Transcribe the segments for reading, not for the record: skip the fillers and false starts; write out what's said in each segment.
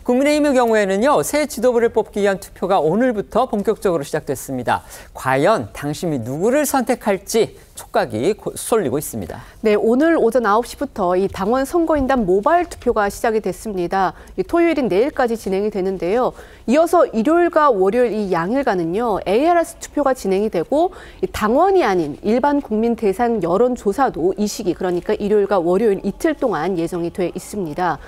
국민의힘의 경우에는요, 새 지도부를 뽑기 위한 투표가 오늘부터 본격적으로 시작됐습니다. 과연 당신이 누구를 선택할지 촉각이 쏠리고 있습니다. 네, 오늘 오전 9시부터 이 당원 선거인단 모바일 투표가 시작이 됐습니다. 토요일인 내일까지 진행이 되는데요. 이어서 일요일과 월요일 이 양일간은요, ARS 투표가 진행이 되고 당원이 아닌 일반 국민 대상 여론조사도 이 시기, 그러니까 일요일과 월요일 이틀 동안 예정이 돼 있습니다.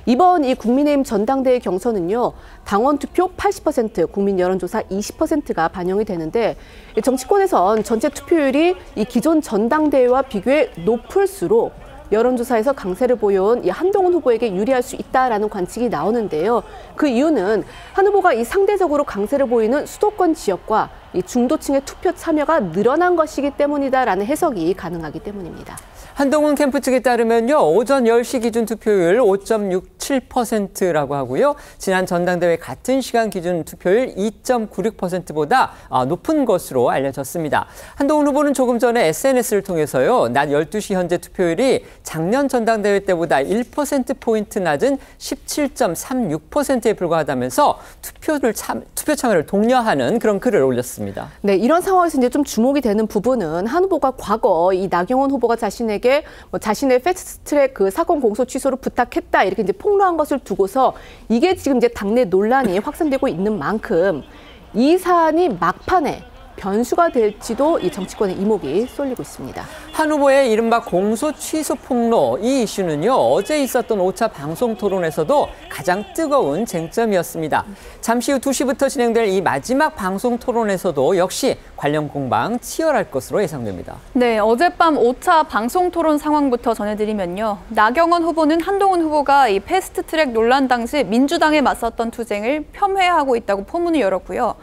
이번 이 국민의힘 전당대회 경선은요, 당원 투표 80%, 국민 여론조사 20%가 반영이 되는데 정치권에선 전체 투표율이 이 기존 전당대회와 비교해 높을수록 여론조사에서 강세를 보여온 이 한동훈 후보에게 유리할 수 있다라는 관측이 나오는데요. 그 이유는 한 후보가 이 상대적으로 강세를 보이는 수도권 지역과 이 중도층의 투표 참여가 늘어난 것이기 때문이다라는 해석이 가능하기 때문입니다. 한동훈 캠프 측에 따르면요, 오전 10시 기준 투표율 5.67%라고 하고요. 지난 전당대회 같은 시간 기준 투표율 2.96%보다 높은 것으로 알려졌습니다. 한동훈 후보는 조금 전에 SNS를 통해서요, 낮 12시 현재 투표율이 작년 전당대회 때보다 1%포인트 낮은 17.36%에 불과하다면서 투표 참여를 독려하는 그런 글을 올렸습니다. 네, 이런 상황에서 이제 좀 주목이 되는 부분은 한 후보가 과거 이 나경원 후보가 자신의 패스트트랙 그 사건 공소 취소를 부탁했다 이렇게 이제 폭로한 것을 두고서 이게 지금 이제 당내 논란이 확산되고 있는 만큼 이 사안이 막판에 변수가 될지도 이 정치권의 이목이 쏠리고 있습니다. 한 후보의 이른바 공소 취소 폭로, 이 이슈는요, 어제 있었던 5차 방송 토론에서도 가장 뜨거운 쟁점이었습니다. 잠시 후 2시부터 진행될 이 마지막 방송 토론에서도 역시 관련 공방 치열할 것으로 예상됩니다. 네, 어젯밤 5차 방송 토론 상황부터 전해드리면요. 나경원 후보는 한동훈 후보가 이 패스트트랙 논란 당시 민주당에 맞섰던 투쟁을 폄훼하고 있다고 포문을 열었고요.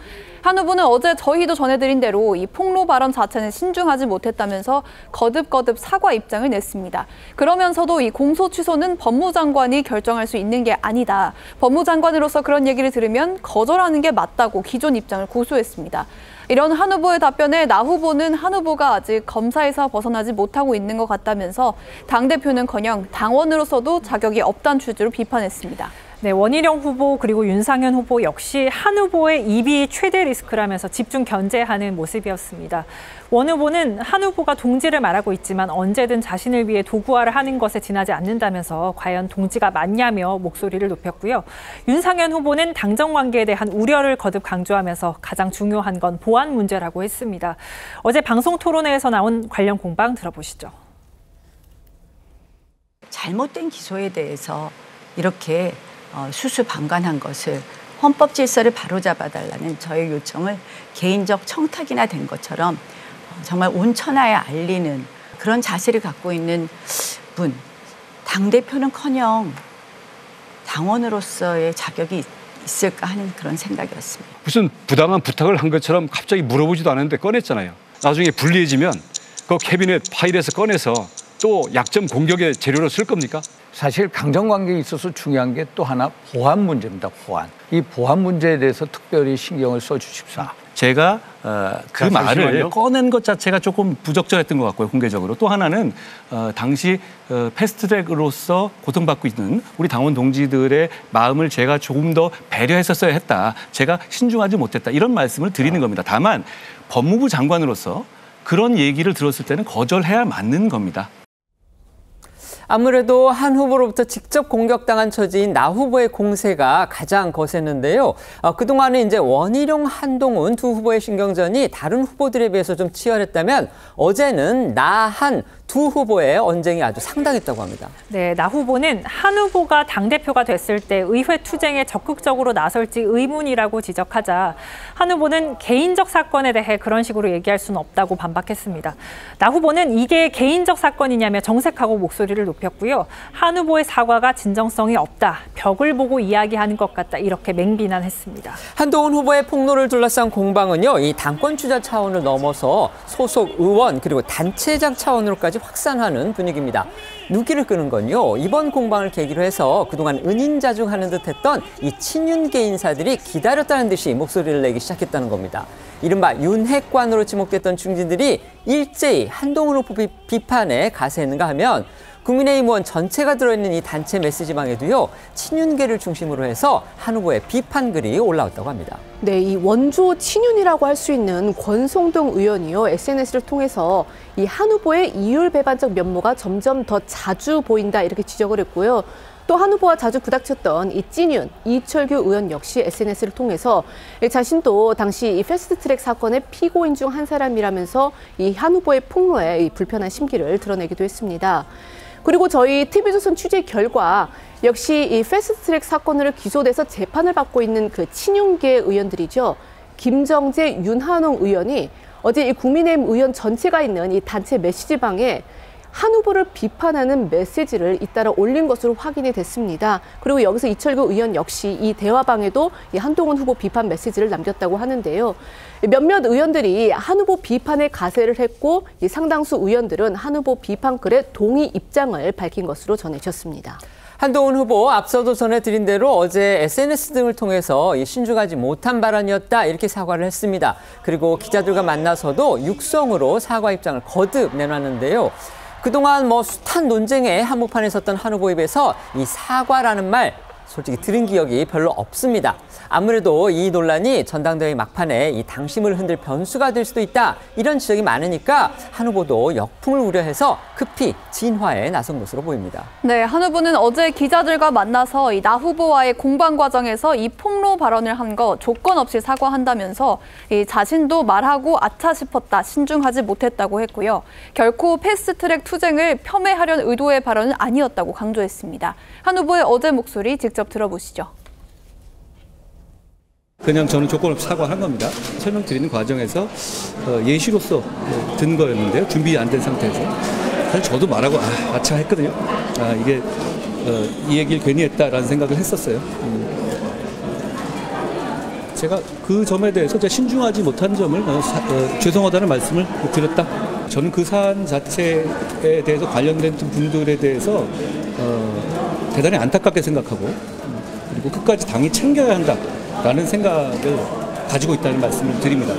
한 후보는 어제 저희도 전해드린 대로 이 폭로 발언 자체는 신중하지 못했다면서 거듭거듭 사과 입장을 냈습니다. 그러면서도 이 공소 취소는 법무장관이 결정할 수 있는 게 아니다. 법무장관으로서 그런 얘기를 들으면 거절하는 게 맞다고 기존 입장을 고수했습니다. 이런 한 후보의 답변에 나 후보는 한 후보가 아직 검사에서 벗어나지 못하고 있는 것 같다면서 당대표는커녕 당원으로서도 자격이 없다는 취지로 비판했습니다. 네, 원희룡 후보 그리고 윤상현 후보 역시 한 후보의 입이 최대 리스크라면서 집중 견제하는 모습이었습니다. 원 후보는 한 후보가 동지를 말하고 있지만 언제든 자신을 위해 도구화를 하는 것에 지나지 않는다면서 과연 동지가 맞냐며 목소리를 높였고요. 윤상현 후보는 당정 관계에 대한 우려를 거듭 강조하면서 가장 중요한 건 보안 문제라고 했습니다. 어제 방송 토론회에서 나온 관련 공방 들어보시죠. 잘못된 기소에 대해서 이렇게 수수방관한 것을 헌법 질서를 바로잡아달라는 저의 요청을 개인적 청탁이나 된 것처럼 정말 온 천하에 알리는 그런 자세를 갖고 있는 분, 당대표는커녕 당원으로서의 자격이 있을까 하는 그런 생각이었습니다. 무슨 부당한 부탁을 한 것처럼 갑자기 물어보지도 않았는데 꺼냈잖아요. 나중에 불리해지면 그 캐비넷 파일에서 꺼내서 또 약점 공격의 재료로 쓸 겁니까? 사실 강정관계에 있어서 중요한 게 또 하나 보안 문제입니다. 보안. 이 보안 문제에 대해서 특별히 신경을 써주십사. 제가 그 말을 꺼낸 것 자체가 조금 부적절했던 것 같고요, 공개적으로. 또 하나는 당시 패스트트랙으로서 고통받고 있는 우리 당원 동지들의 마음을 제가 조금 더 배려했었어야 했다. 제가 신중하지 못했다. 이런 말씀을 드리는 겁니다. 다만 법무부 장관으로서 그런 얘기를 들었을 때는 거절해야 맞는 겁니다. 아무래도 한 후보로부터 직접 공격당한 처지인 나 후보의 공세가 가장 거셌는데요. 그동안은 이제 원희룡, 한동훈 두 후보의 신경전이 다른 후보들에 비해서 좀 치열했다면 어제는 나, 한 두 후보의 언쟁이 아주 상당했다고 합니다. 네, 나 후보는 한 후보가 당대표가 됐을 때 의회 투쟁에 적극적으로 나설지 의문이라고 지적하자 한 후보는 개인적 사건에 대해 그런 식으로 얘기할 수는 없다고 반박했습니다. 나 후보는 이게 개인적 사건이냐며 정색하고 목소리를 높였고요. 한 후보의 사과가 진정성이 없다, 벽을 보고 이야기하는 것 같다 이렇게 맹비난했습니다. 한동훈 후보의 폭로를 둘러싼 공방은요, 이 당권 주자 차원을 넘어서 소속 의원 그리고 단체장 차원으로까지 확산하는 분위기입니다. 눈길을 끄는 건요, 이번 공방을 계기로 해서 그동안 은인자중하는 듯했던 이 친윤계 인사들이 기다렸다는 듯이 목소리를 내기 시작했다는 겁니다. 이른바 윤핵관으로 지목됐던 중진들이 일제히 한동훈 후보 비판에 가세했는가 하면 국민의힘 의원 전체가 들어있는 이 단체 메시지방에도요, 친윤계를 중심으로 해서 한 후보의 비판글이 올라왔다고 합니다. 네, 이 원조 친윤이라고 할 수 있는 권성동 의원이요, SNS를 통해서 이 한 후보의 이율배반적 면모가 점점 더 자주 보인다 이렇게 지적을 했고요. 또 한 후보와 자주 부닥쳤던 이 찐윤 이철규 의원 역시 SNS를 통해서 자신도 당시 이 패스트트랙 사건의 피고인 중 한 사람이라면서 이 한 후보의 폭로에 이 불편한 심기를 드러내기도 했습니다. 그리고 저희 TV조선 취재 결과 역시 이 패스트트랙 사건으로 기소돼서 재판을 받고 있는 그 친윤계 의원들이죠. 김정재, 윤한홍 의원이 어제 이 국민의힘 의원 전체가 있는 이 단체 메시지방에 한 후보를 비판하는 메시지를 잇따라 올린 것으로 확인이 됐습니다. 그리고 여기서 이철규 의원 역시 이 대화방에도 이 한동훈 후보 비판 메시지를 남겼다고 하는데요. 몇몇 의원들이 한 후보 비판에 가세를 했고 이 상당수 의원들은 한 후보 비판 글에 동의 입장을 밝힌 것으로 전해졌습니다. 한동훈 후보 앞서도 전해드린 대로 어제 SNS 등을 통해서 신중하지 못한 발언이었다 이렇게 사과를 했습니다. 그리고 기자들과 만나서도 육성으로 사과 입장을 거듭 내놨는데요. 그동안 숱한 논쟁에 한복판에 섰던 한 후보 입에서 이 사과라는 말 솔직히 들은 기억이 별로 없습니다. 아무래도 이 논란이 전당대회 막판에 이 당심을 흔들 변수가 될 수도 있다 이런 지적이 많으니까 한 후보도 역풍을 우려해서 급히 진화에 나선 것으로 보입니다. 네, 한 후보는 어제 기자들과 만나서 이 나 후보와의 공방 과정에서 이 폭로 발언을 한 거 조건 없이 사과한다면서 이 자신도 말하고 아차 싶었다, 신중하지 못했다고 했고요. 결코 패스트트랙 투쟁을 폄훼하려는 의도의 발언은 아니었다고 강조했습니다. 한 후보의 어제 목소리 직접 들어보시죠. 그냥 저는 조건 없이 사과한 겁니다. 설명드리는 과정에서 예시로서 든 거였는데요. 준비 안 된 상태에서. 사실 저도 말하고 아차 했거든요. 이게 이 얘기를 괜히 했다라는 생각을 했었어요. 제가 그 점에 대해서 제가 신중하지 못한 점을 죄송하다는 말씀을 드렸다. 저는 그 사안 자체에 대해서 관련된 분들에 대해서 대단히 안타깝게 생각하고 그리고 끝까지 당이 챙겨야 한다라는 생각을 가지고 있다는 말씀을 드립니다.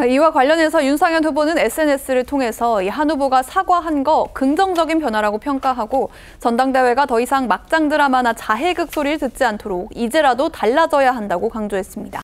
이와 관련해서 윤상현 후보는 SNS를 통해서 이 한 후보가 사과한 거 긍정적인 변화라고 평가하고 전당대회가 더 이상 막장 드라마나 자해극 소리를 듣지 않도록 이제라도 달라져야 한다고 강조했습니다.